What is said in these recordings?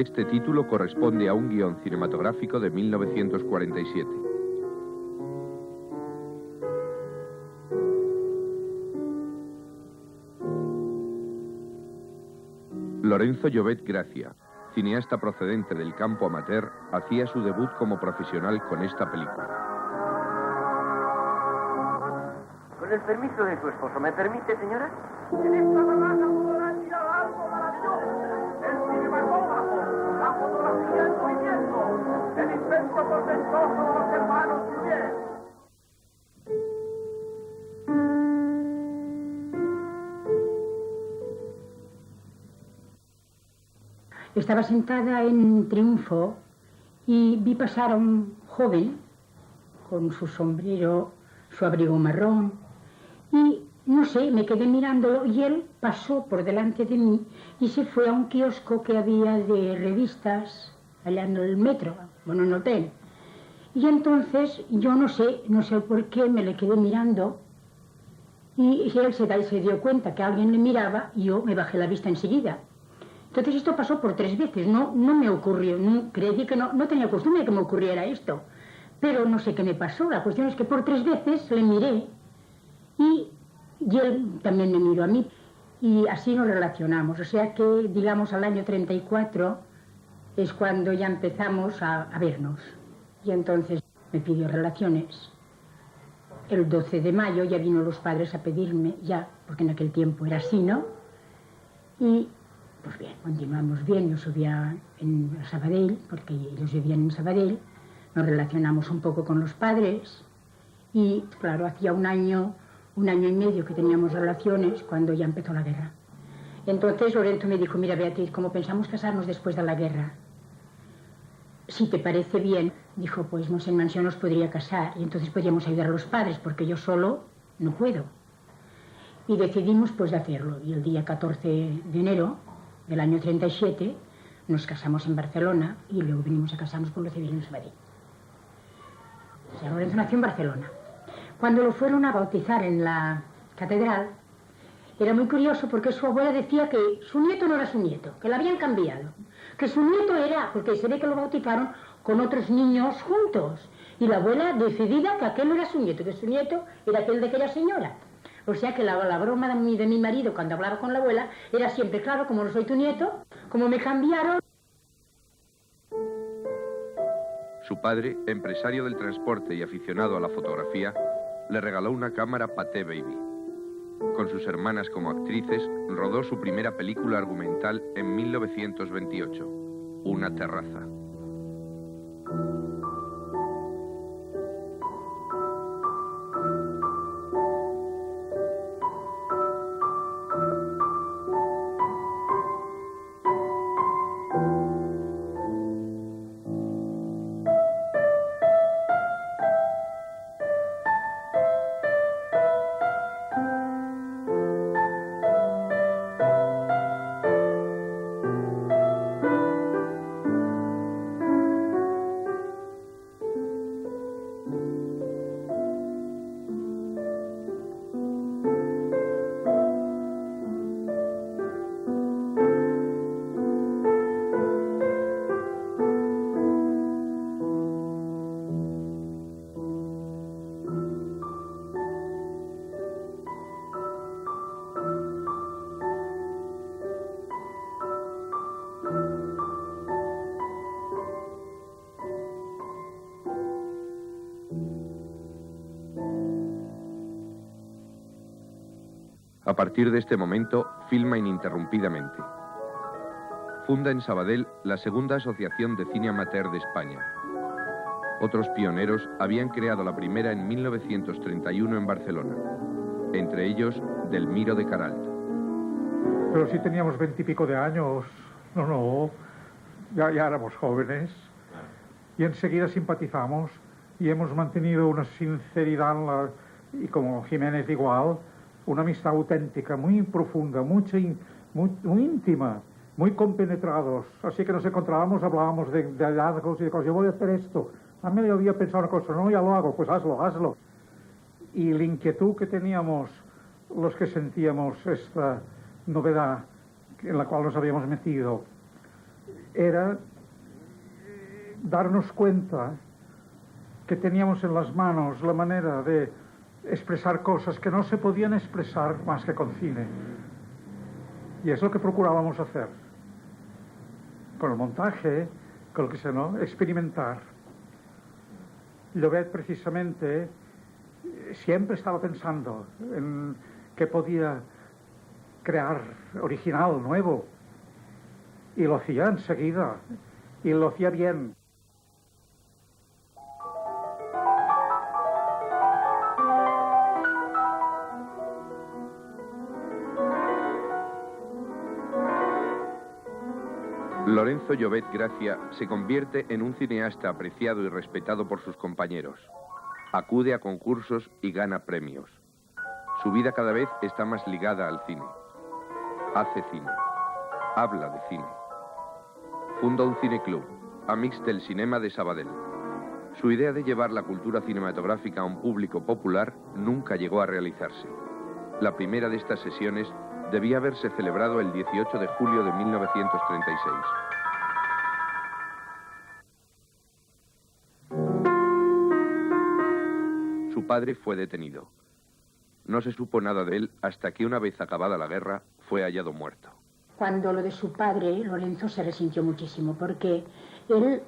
Este título corresponde a un guión cinematográfico de 1947. Lorenzo Llobet Gracia, cineasta procedente del campo amateur, hacía su debut como profesional con esta película. Con el permiso de su esposo, ¿me permite, señora? En esta semana podrá algo maravilloso. El cinematógrafo, la fotografía en movimiento, el invento portentoso de los hermanos Lumière. Estaba sentada en Triunfo y vi pasar a un joven con su sombrero, su abrigo marrón, y no sé, me quedé mirándolo y él pasó por delante de mí y se fue a un kiosco que había de revistas allá en el metro, bueno, en el hotel. Y entonces yo no sé por qué me le quedé mirando y él se dio cuenta que alguien le miraba y yo me bajé la vista enseguida. Entonces esto pasó por 3 veces, no me ocurrió, creí que no tenía costumbre de que me ocurriera esto, pero no sé qué me pasó. La cuestión es que por 3 veces le miré y él también me miró a mí y así nos relacionamos. O sea que, digamos, al año 34 es cuando ya empezamos a vernos y entonces me pidió relaciones. El 12 de mayo ya vino los padres a pedirme, ya, porque en aquel tiempo era así, ¿no? Y pues bien, continuamos bien, yo subía en Sabadell, porque ellos vivían en Sabadell, nos relacionamos un poco con los padres y, claro, hacía un año y medio que teníamos relaciones cuando ya empezó la guerra. Entonces Lorenzo me dijo, mira Beatriz, como pensamos casarnos después de la guerra, si te parece bien, dijo, pues Monsen Mansión nos podría casar y entonces podríamos ayudar a los padres, porque yo solo no puedo. Y decidimos pues de hacerlo, y el día 14 de enero del año 37 nos casamos en Barcelona y luego vinimos a casarnos por lo civil en Sabadell. O sea, Lorenzo nació en Barcelona. Cuando lo fueron a bautizar en la catedral, era muy curioso porque su abuela decía que su nieto no era su nieto, que lo habían cambiado, que su nieto era, porque se ve que lo bautizaron con otros niños juntos, y la abuela decidida que aquel no era su nieto, que su nieto era aquel de aquella señora. O sea que la broma de mi marido cuando hablaba con la abuela era siempre, claro, como no soy tu nieto, como me cambiaron. Su padre, empresario del transporte y aficionado a la fotografía, le regaló una cámara Pathé Baby. Con sus hermanas como actrices, rodó su primera película argumental en 1928, Una terraza. A partir de este momento, filma ininterrumpidamente. Funda en Sabadell la segunda asociación de cine amateur de España. Otros pioneros habían creado la primera en 1931 en Barcelona, entre ellos Delmiro de Caralt. Pero sí teníamos 20 y pico de años. Ya éramos jóvenes. Y enseguida simpatizamos y hemos mantenido una sinceridad, y como Jiménez igual, una amistad auténtica, muy profunda, muy íntima, muy compenetrados. Así que nos encontrábamos, hablábamos de hallazgos y de cosas. Yo voy a hacer esto. A mí yo había pensado una cosa, no, ya lo hago, pues hazlo. Y la inquietud que teníamos los que sentíamos esta novedad en la cual nos habíamos metido, era darnos cuenta que teníamos en las manos la manera de expresar cosas que no se podían expresar más que con cine. Y es lo que procurábamos hacer. Con el montaje, con lo que sea, ¿no? Experimentar. Llobet, precisamente, siempre estaba pensando en qué podía crear original, nuevo. Y lo hacía enseguida. Y lo hacía bien. Lorenzo Llobet Gracia se convierte en un cineasta apreciado y respetado por sus compañeros. Acude a concursos y gana premios. Su vida cada vez está más ligada al cine. Hace cine. Habla de cine. Funda un cineclub, Amics del Cinema de Sabadell. Su idea de llevar la cultura cinematográfica a un público popular nunca llegó a realizarse. La primera de estas sesiones debía haberse celebrado el 18 de julio de 1936. Su padre fue detenido. No se supo nada de él hasta que, una vez acabada la guerra, fue hallado muerto. Cuando lo de su padre, Lorenzo se resintió muchísimo, porque él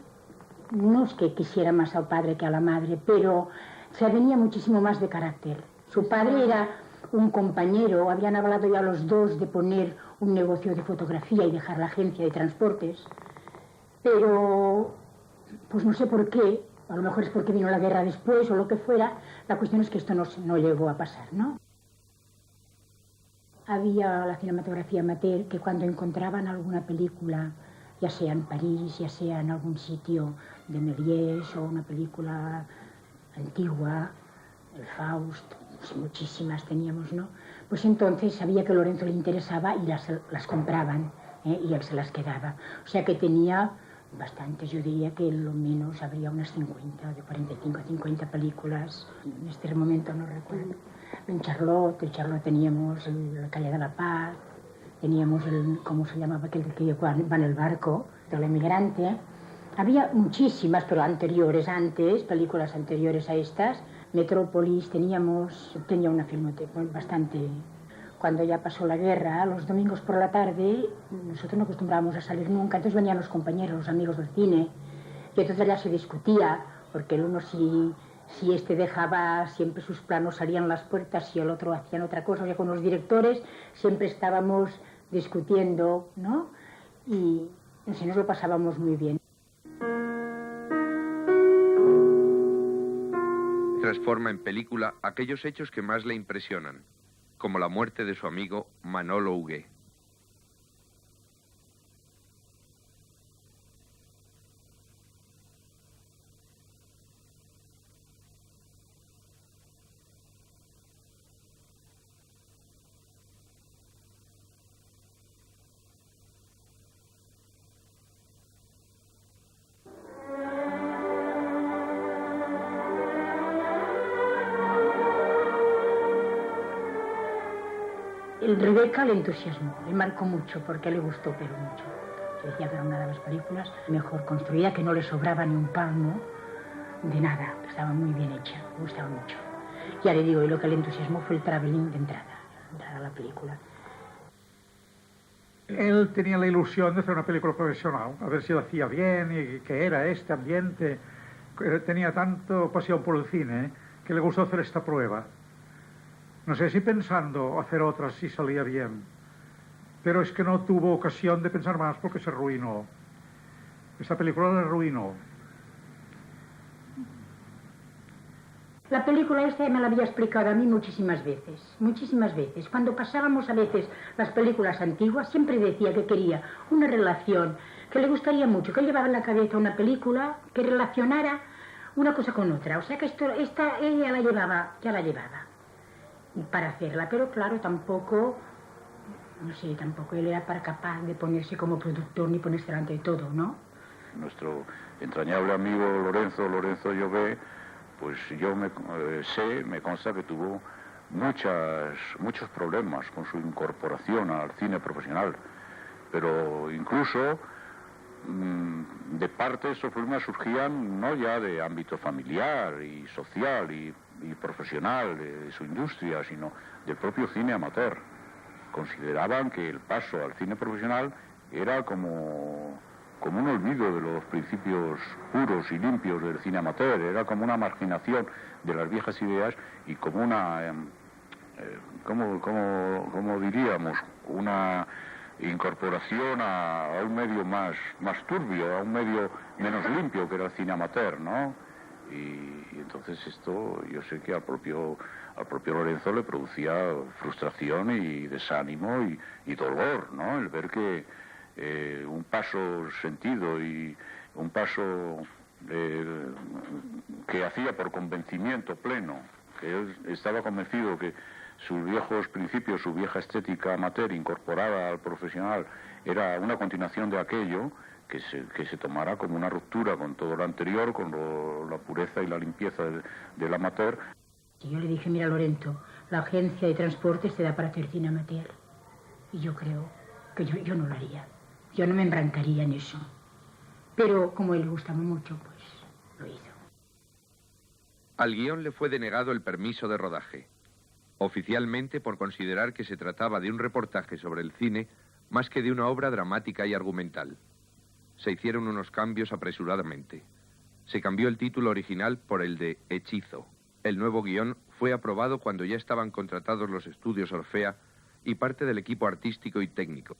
no es que quisiera más al padre que a la madre, pero se venía muchísimo más de carácter. Su padre era un compañero, habían hablado ya los dos de poner un negocio de fotografía y dejar la agencia de transportes, pero pues no sé por qué, a lo mejor es porque vino la guerra después o lo que fuera, la cuestión es que esto no llegó a pasar, ¿no? Había la cinematografía amateur que cuando encontraban alguna película, ya sea en París, ya sea en algún sitio de Méliès o una película antigua, el Faust, pues muchísimas teníamos, ¿no? Pues entonces sabía que a Lorenzo le interesaba y las compraban, y él se las quedaba. O sea que tenía bastantes, yo diría que lo menos habría unas 50, de 45 a 50 películas. En este momento no recuerdo. En Charlotte teníamos La calle de la Paz, teníamos ¿cómo se llamaba aquel que va en el barco? Del emigrante. Había muchísimas, pero películas anteriores a estas. Metrópolis, tenía una filmoteca bastante. Cuando ya pasó la guerra, los domingos por la tarde, nosotros no acostumbrábamos a salir nunca, entonces venían los compañeros, los amigos del cine, y entonces ya se discutía, porque el uno si este dejaba siempre sus planos, salían las puertas, si el otro hacían otra cosa, o sea, con los directores siempre estábamos discutiendo, ¿no? Y así nos lo pasábamos muy bien. Transforma en película aquellos hechos que más le impresionan, como la muerte de su amigo Manolo Huguet. El Rebeca le entusiasmó, le marcó mucho, porque le gustó, pero mucho. Se decía que era una de las películas mejor construida, que no le sobraba ni un palmo de nada, que estaba muy bien hecha, me gustaba mucho. Ya le digo, y lo que le entusiasmó fue el travelling de entrada a la película. Él tenía la ilusión de hacer una película profesional, a ver si lo hacía bien y qué era este ambiente. Tenía tanto pasión por el cine que le gustó hacer esta prueba. No sé si pensando hacer otras si salía bien, pero es que no tuvo ocasión de pensar más porque se arruinó. Esta película le arruinó. La película esta me la había explicado a mí muchísimas veces, muchísimas veces. Cuando pasábamos a veces las películas antiguas, siempre decía que quería una relación, que le gustaría mucho, que él llevaba en la cabeza una película que relacionara una cosa con otra. O sea que esta ella ya la llevaba para hacerla, pero claro, tampoco él era capaz de ponerse como productor ni ponerse delante de todo, ¿no? Nuestro entrañable amigo Lorenzo Llobet, pues yo me consta que tuvo muchos problemas con su incorporación al cine profesional, pero incluso de parte estos problemas surgían no ya de ámbito familiar y social y profesional de su industria, sino del propio cine amateur. Consideraban que el paso al cine profesional era como un olvido de los principios puros y limpios del cine amateur, era como una marginación de las viejas ideas y como una, ¿cómo diríamos?, una incorporación a un medio más turbio, a un medio menos limpio que era el cine amateur, ¿no? Y entonces esto yo sé que al propio Lorenzo le producía frustración y desánimo y dolor, ¿no? El ver que un paso sentido y un paso que hacía por convencimiento pleno, que él estaba convencido que sus viejos principios, su vieja estética amateur incorporada al profesional era una continuación de aquello, que se tomara como una ruptura con todo lo anterior, con la pureza y la limpieza del amateur. Y yo le dije, mira Lorenzo, la agencia de transportes te da para hacer cine amateur. Y yo creo que yo no lo haría. Yo no me embrancaría en eso. Pero como a él le gustaba mucho, pues lo hizo. Al guión le fue denegado el permiso de rodaje. Oficialmente por considerar que se trataba de un reportaje sobre el cine más que de una obra dramática y argumental. Se hicieron unos cambios apresuradamente. Se cambió el título original por el de Hechizo. El nuevo guión fue aprobado cuando ya estaban contratados los estudios Orfea y parte del equipo artístico y técnico.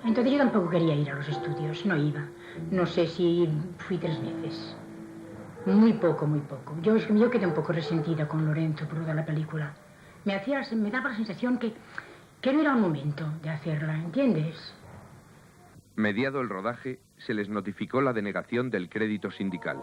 Entonces yo tampoco quería ir a los estudios, no iba. No sé si fui 3 veces. Muy poco, muy poco. Yo quedé un poco resentida con Lorenzo por toda la película. Me daba la sensación que no era el momento de hacerla, ¿entiendes? Mediado el rodaje, se les notificó la denegación del crédito sindical.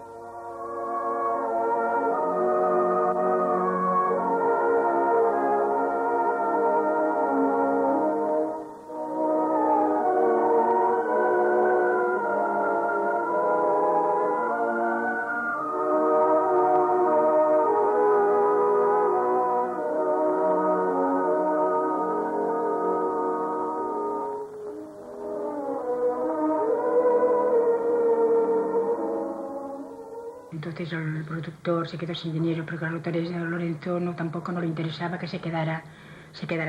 Entonces el productor se quedó sin dinero porque a Lorenzo tampoco no le interesaba que se quedara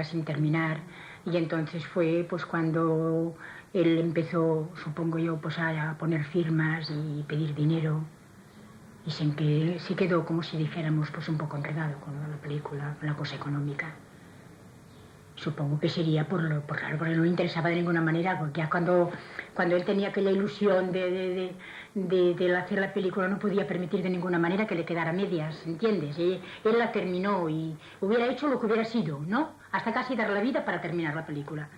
sin terminar. Y entonces fue pues cuando él empezó, supongo yo, pues a poner firmas y pedir dinero. Y sin que él se quedó, como si dijéramos, pues un poco enredado con la película, con la cosa económica. Supongo que sería claro, porque no le interesaba de ninguna manera, porque ya cuando él tenía aquella ilusión de hacer la película no podía permitir de ninguna manera que le quedara a medias, ¿entiendes? Él la terminó y hubiera hecho lo que hubiera sido, ¿no? Hasta casi dar la vida para terminar la película.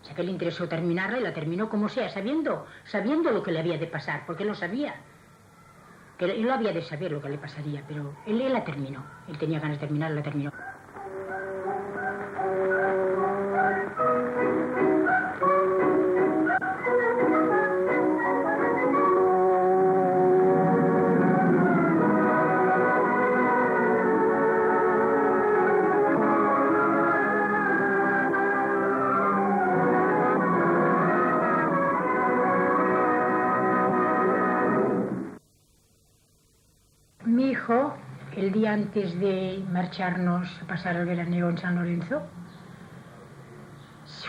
O sea que le interesó terminarla y la terminó como sea, sabiendo lo que le había de pasar, porque él lo sabía. Que él lo había de saber lo que le pasaría, pero él la terminó. Él tenía ganas de terminar, la terminó. Mi hijo, el día antes de marcharnos a pasar el veraneo en San Lorenzo,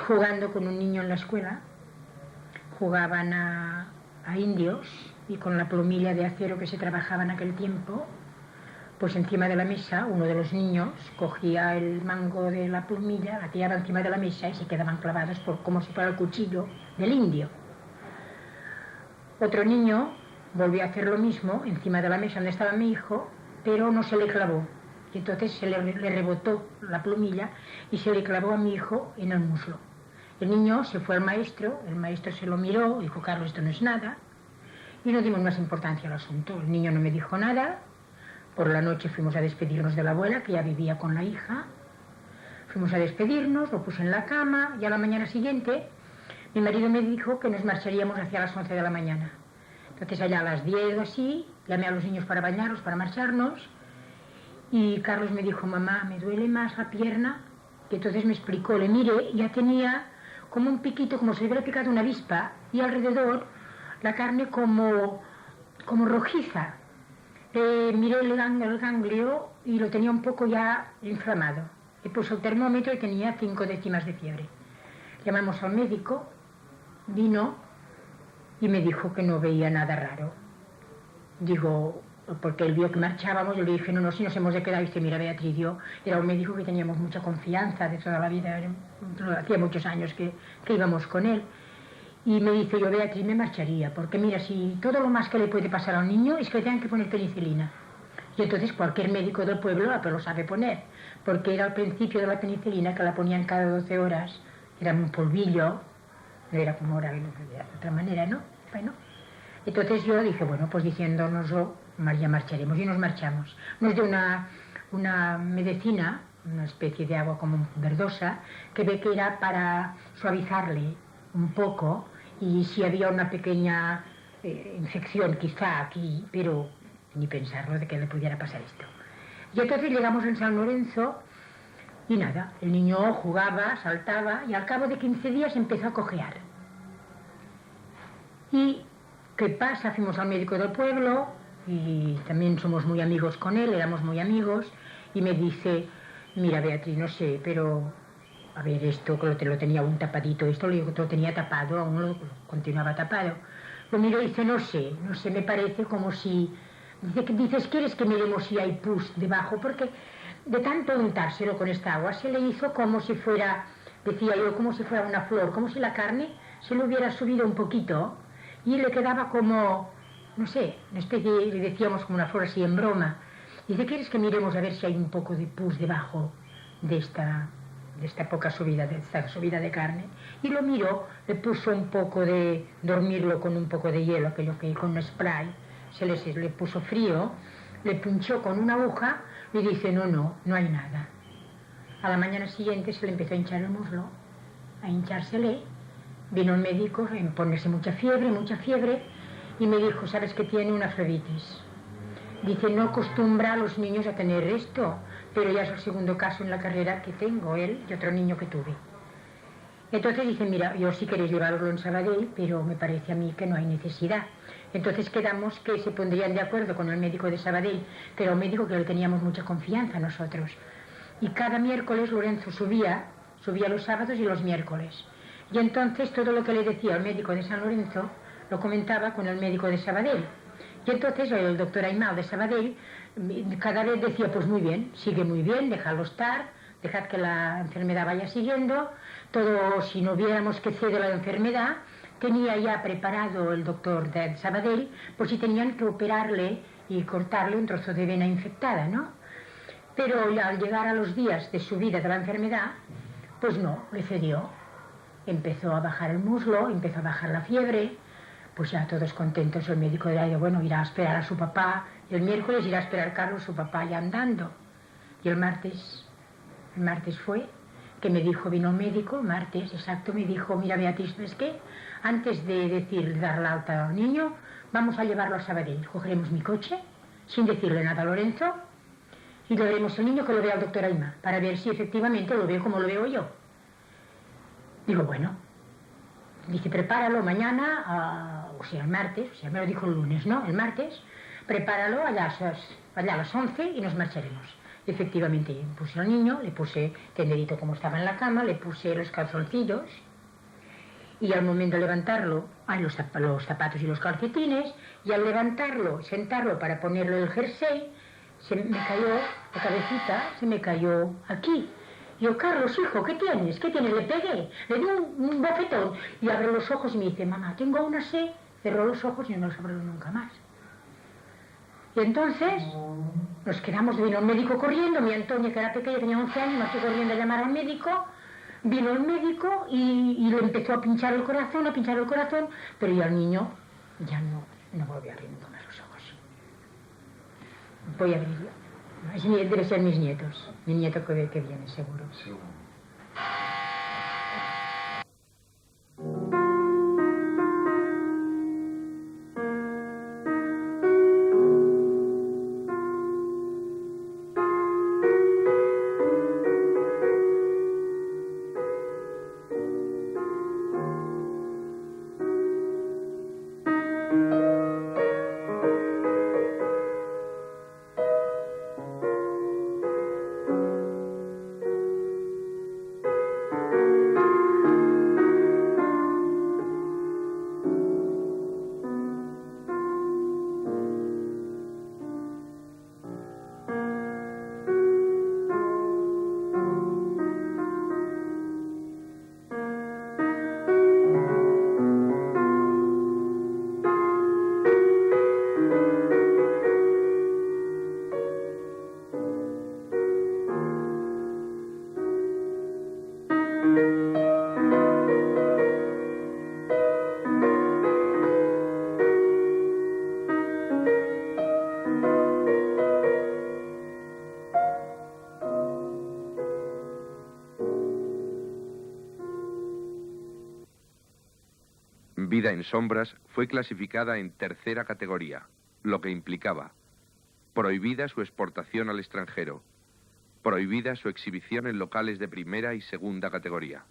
jugando con un niño en la escuela, jugaban a indios y con la plumilla de acero que se trabajaba en aquel tiempo, pues encima de la mesa uno de los niños cogía el mango de la plumilla, la tiraba encima de la mesa y se quedaban clavados como si fuera el cuchillo del indio. Otro niño volvió a hacer lo mismo encima de la mesa donde estaba mi hijo, pero no se le clavó. Y entonces se le rebotó la plumilla y se le clavó a mi hijo en el muslo. El niño se fue al maestro, el maestro se lo miró, dijo, Carlos, esto no es nada, y no dimos más importancia al asunto. El niño no me dijo nada. Por la noche fuimos a despedirnos de la abuela, que ya vivía con la hija. Fuimos a despedirnos, lo puse en la cama, y a la mañana siguiente mi marido me dijo que nos marcharíamos hacia las 11 de la mañana. Entonces allá a las 10 o así, llamé a los niños para bañarlos, para marcharnos, y Carlos me dijo, mamá, me duele más la pierna. Y entonces me explicó, le miré, y ya tenía como un piquito, como si le hubiera picado una avispa, y alrededor la carne como rojiza. Miré el ganglio y lo tenía un poco ya inflamado. Le puso el termómetro y tenía 5 décimas de fiebre. Llamamos al médico, vino y me dijo que no veía nada raro. Digo, porque él vio que marchábamos, yo le dije, no, si nos hemos de quedar. Y dice, mira, Beatriz, yo era un médico que teníamos mucha confianza de toda la vida, hacía muchos años que íbamos con él. Y me dice, yo, Beatriz, me marcharía, porque mira, si todo lo más que le puede pasar a un niño es que le tengan que poner penicilina. Y entonces cualquier médico del pueblo lo sabe poner, porque era al principio de la penicilina que la ponían cada 12 horas, era un polvillo, no era como ahora, de otra manera, ¿no? Bueno, entonces yo dije, bueno, pues diciéndonoslo, ya marcharemos, y nos marchamos. Nos dio una medicina, una especie de agua como verdosa, que ve que era para suavizarle un poco, y si había una pequeña infección quizá aquí, pero ni pensarlo de que le pudiera pasar esto. Y entonces llegamos en San Lorenzo y nada, el niño jugaba, saltaba, y al cabo de 15 días empezó a cojear. ¿Y qué pasa? Fuimos al médico del pueblo y también somos muy amigos con él, éramos muy amigos, y me dice, mira, Beatriz, no sé, pero a ver, esto que lo tenía aún tapadito, esto lo tenía tapado, aún lo continuaba tapado. Lo miro y dice, no sé, me parece como si... Dices, ¿quieres que miremos si hay pus debajo? Porque de tanto untárselo con esta agua se le hizo como si fuera, decía yo, como si fuera una flor, como si la carne se le hubiera subido un poquito y le quedaba como, no sé, una especie, le decíamos como una flor así en broma. Dice, ¿quieres que miremos a ver si hay un poco de pus debajo de esta poca subida, de esta subida de carne? Y lo miró, le puso un poco de dormirlo con un poco de hielo, aquello que con un spray, se le puso frío, le pinchó con una aguja y dice, no hay nada. A la mañana siguiente se le empezó a hinchar el muslo, a hinchársele, vino el médico a ponerse mucha fiebre, y me dijo, ¿sabes que tiene una flebitis? Dice, no acostumbra a los niños a tener esto, pero ya es el segundo caso en la carrera que tengo, él y otro niño que tuve. Entonces dice, mira, yo sí queréis llevarlo en Sabadell, pero me parece a mí que no hay necesidad. Entonces quedamos que se pondrían de acuerdo con el médico de Sabadell, que era un médico que le teníamos mucha confianza nosotros. Y cada miércoles Lorenzo subía los sábados y los miércoles. Y entonces todo lo que le decía el médico de San Lorenzo lo comentaba con el médico de Sabadell. Y entonces el doctor Aymal de Sabadell cada vez decía, pues muy bien, sigue muy bien, dejadlo estar, dejad que la enfermedad vaya siguiendo, todo, si no viéramos que cede la enfermedad, tenía ya preparado el doctor de Sabadell por si tenían que operarle y cortarle un trozo de vena infectada, ¿no? Pero al llegar a los días de subida de la enfermedad, pues no, le cedió. Empezó a bajar el muslo, empezó a bajar la fiebre, pues ya todos contentos. El médico de bueno, irá a esperar a su papá, y el miércoles irá a esperar Carlos, su papá, ya andando. Y el martes fue, que me dijo, vino el médico, martes, exacto, me dijo, mira, Beatriz, ¿sabes qué? Antes de dar la alta al niño, vamos a llevarlo a Sabadell. Cogeremos mi coche, sin decirle nada a Lorenzo, y le veremos al niño que lo vea el doctor Ayma, para ver si efectivamente lo veo como lo veo yo. Digo, bueno. Dice, prepáralo mañana, o sea, el martes, o sea, me lo dijo el lunes, ¿no? El martes, prepáralo allá a las 11 y nos marcharemos. Efectivamente, puse al niño, le puse tendedito como estaba en la cama, le puse los calzoncillos, y al momento de levantarlo, los zapatos y los calcetines, y al levantarlo, sentarlo para ponerlo el jersey, se me cayó la cabecita, se me cayó aquí. Yo, Carlos, hijo, ¿qué tienes? ¿Qué tienes? Le pegué, le di un bofetón, y abre los ojos y me dice, mamá, tengo una sed cerró los ojos y no los abrió nunca más. Y entonces nos quedamos, vino el médico corriendo, mi Antonia, que era pequeña, tenía 11 años, me fui corriendo a llamar al médico, vino el médico y le empezó a pinchar el corazón, pero ya el niño ya no volvió a abrir nunca más los ojos. Voy a abrir, debe ser mis nietos, mi nieto que viene, seguro. Vida en sombras fue clasificada en tercera categoría, lo que implicaba prohibida su exportación al extranjero, prohibida su exhibición en locales de primera y segunda categoría.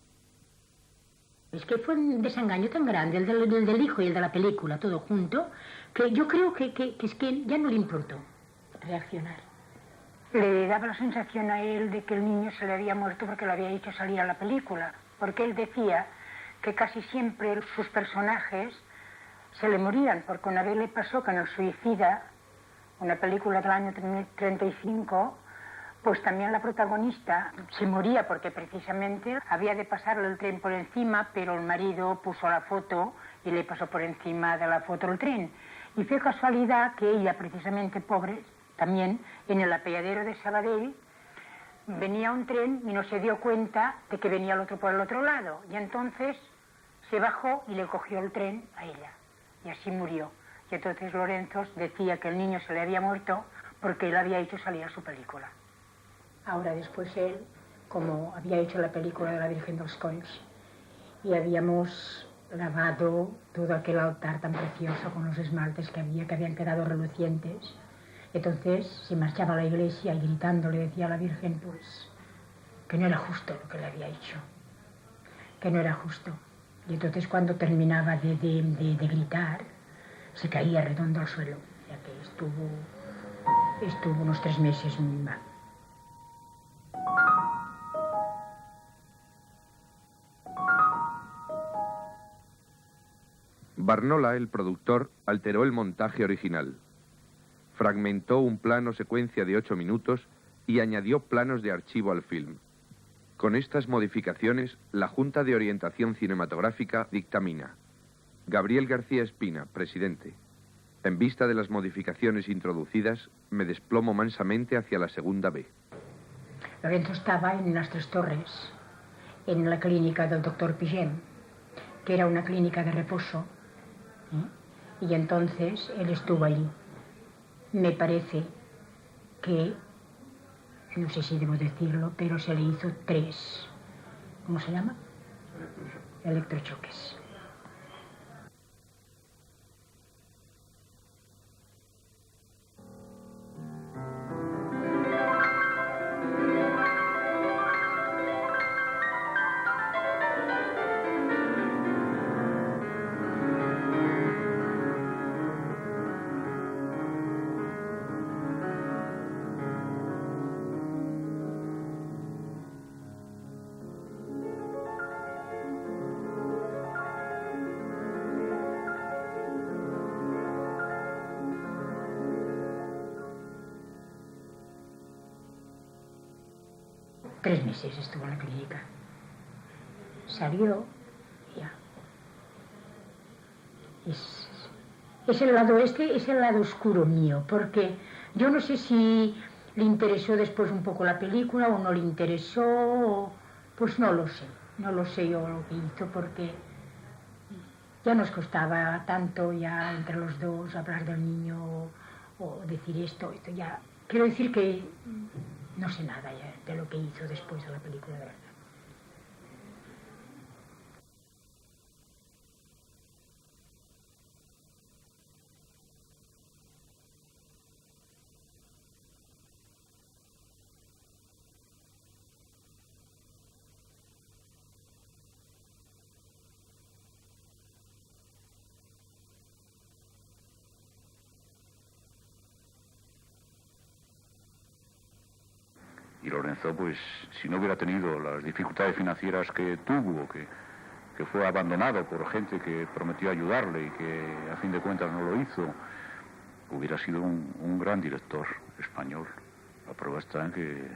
Es que fue un desengaño tan grande, el del hijo y el de la película, todo junto, que yo creo que es que ya no le importó reaccionar. Le daba la sensación a él de que el niño se le había muerto porque le había hecho salir a la película, porque él decía que casi siempre sus personajes se le morían, porque una vez le pasó que en El Suicida, una película del año 35, pues también la protagonista se moría porque precisamente había de pasarle el tren por encima, pero el marido puso la foto y le pasó por encima de la foto el tren. Y fue casualidad que ella, precisamente pobre, también en el apeadero de Sabadell, venía un tren y no se dio cuenta de que venía el otro por el otro lado. Y entonces se bajó y le cogió el tren a ella. Y así murió. Y entonces Lorenzo decía que el niño se le había muerto porque él había hecho salir a su película. Ahora después él, como había hecho la película de la Virgen de los Colls, y habíamos lavado todo aquel altar tan precioso con los esmaltes que habían quedado relucientes, entonces se marchaba a la iglesia y gritando le decía a la Virgen, pues, que no era justo lo que le había hecho, que no era justo. Y entonces cuando terminaba de gritar, se caía redondo al suelo, ya que estuvo unos 3 meses mal. Barnola, el productor, alteró el montaje original. Fragmentó un plano secuencia de 8 minutos y añadió planos de archivo al film. Con estas modificaciones, la Junta de Orientación Cinematográfica dictamina: Gabriel García Espina, presidente. En vista de las modificaciones introducidas, me desplomo mansamente hacia la segunda B. Lorenzo estaba en las Tres Torres, en la clínica del doctor Pigem, que era una clínica de reposo, y entonces él estuvo allí. Me parece que, no sé si debo decirlo, pero se le hizo 3, ¿cómo se llama? Electrochoques. Tres meses estuvo en la clínica. Salió, ya. es el lado este, es el lado oscuro mío, porque yo no sé si le interesó después un poco la película o no le interesó, pues no lo sé yo lo que hizo, porque ya nos costaba tanto ya entre los dos hablar del niño o decir esto, ya. Quiero decir que no sé nada ya de lo que hizo después de la película, de verdad. Y Lorenzo, pues, si no hubiera tenido las dificultades financieras que tuvo, que fue abandonado por gente que prometió ayudarle y que a fin de cuentas no lo hizo, hubiera sido un gran director español. La prueba está en que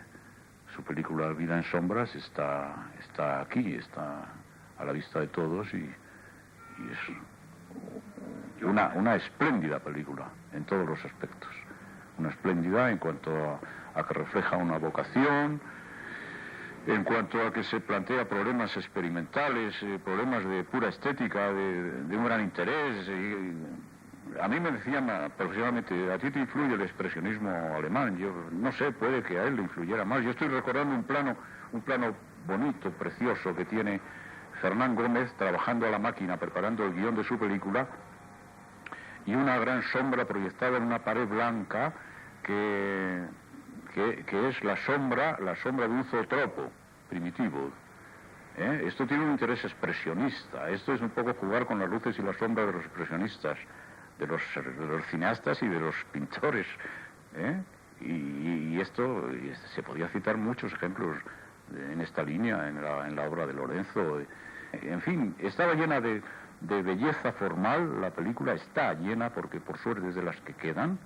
su película Vida en sombras está aquí, está a la vista de todos y es una espléndida película en todos los aspectos. Una espléndida en cuanto a que refleja una vocación, en cuanto a que se plantea problemas experimentales, problemas de pura estética, de un gran interés. A mí me decían profesionalmente, ¿a ti te influye el expresionismo alemán? Yo no sé, puede que a él le influyera más. Yo estoy recordando un plano bonito, precioso, que tiene Fernán Gómez trabajando a la máquina, preparando el guión de su película, y una gran sombra proyectada en una pared blanca que es la sombra de un zootropo primitivo. Esto tiene un interés expresionista. Esto es un poco jugar con las luces y las sombras de los expresionistas, de los cineastas y de los pintores. Y esto se podía citar muchos ejemplos en esta línea, en la obra de Lorenzo. En fin, estaba llena de belleza formal. La película está llena, porque por suerte es de las que quedan.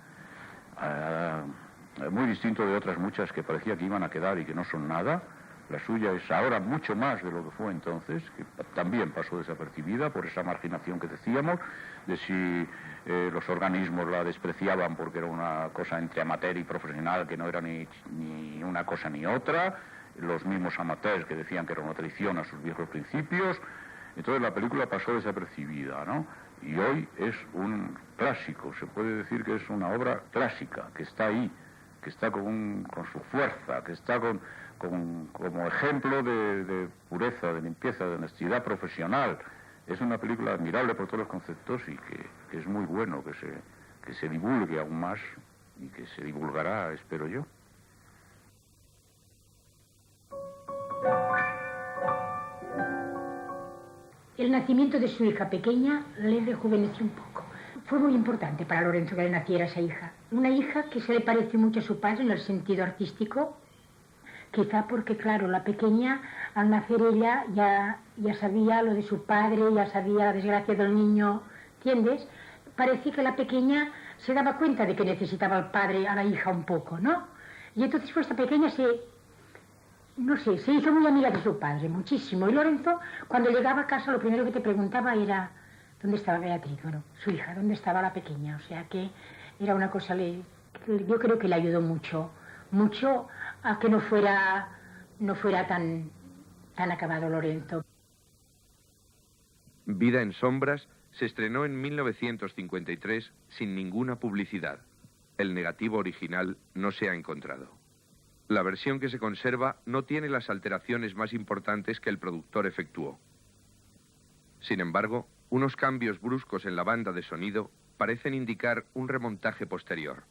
Muy distinto de otras muchas que parecía que iban a quedar y que no son nada. La suya es ahora mucho más de lo que fue entonces, que también pasó desapercibida por esa marginación que decíamos, de si los organismos la despreciaban porque era una cosa entre amateur y profesional, que no era ni una cosa ni otra, los mismos amateurs que decían que era una traición a sus viejos principios. Entonces la película pasó desapercibida, ¿no? Y hoy es un clásico, se puede decir que es una obra clásica, que está ahí, que está con su fuerza, que está como ejemplo de pureza, de limpieza, de honestidad profesional. Es una película admirable por todos los conceptos y que es muy bueno que se divulgue aún más y que se divulgará, espero yo. El nacimiento de su hija pequeña le rejuveneció un poco. Fue muy importante para Lorenzo que le naciera esa hija. Una hija que se le parece mucho a su padre en el sentido artístico, quizá porque, claro, la pequeña, al nacer ella, ya sabía lo de su padre, ya sabía la desgracia del niño, ¿entiendes? Parece que la pequeña se daba cuenta de que necesitaba al padre, a la hija un poco, ¿no? Y entonces pues, esta pequeña se hizo muy amiga de su padre, muchísimo. Y Lorenzo, cuando llegaba a casa, lo primero que te preguntaba era ¿dónde estaba Beatriz? Bueno, su hija, ¿dónde estaba la pequeña? O sea que era una cosa, yo creo que le ayudó mucho a que no fuera tan acabado Lorenzo. Vida en sombras se estrenó en 1953 sin ninguna publicidad. El negativo original no se ha encontrado. La versión que se conserva no tiene las alteraciones más importantes que el productor efectuó. Sin embargo, unos cambios bruscos en la banda de sonido parecen indicar un remontaje posterior.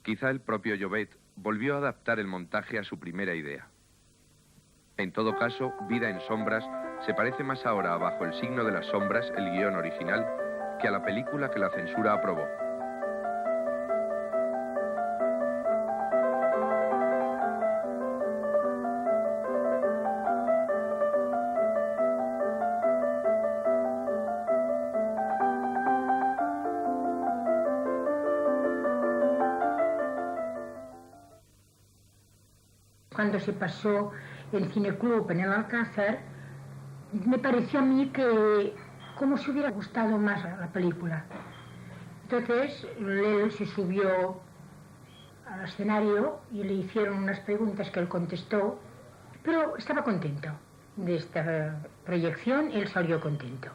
Quizá el propio Llobet volvió a adaptar el montaje a su primera idea. En todo caso, Vida en sombras se parece más ahora a Bajo el signo de las sombras, el guión original, que a la película que la censura aprobó. Cuando se pasó el Cineclub en el Alcázar, me pareció a mí que como si hubiera gustado más la película. Entonces él se subió al escenario y le hicieron unas preguntas que él contestó, pero estaba contento de esta proyección, él salió contento.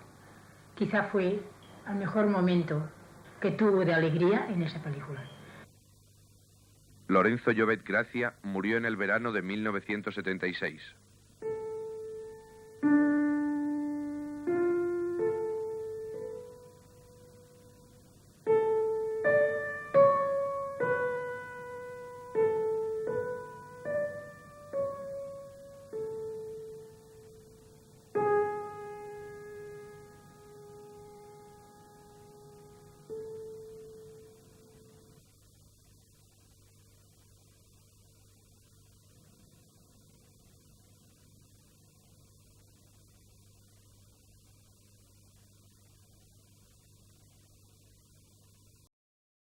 Quizá fue el mejor momento que tuvo de alegría en esa película. Lorenzo Llobet Gracia murió en el verano de 1976.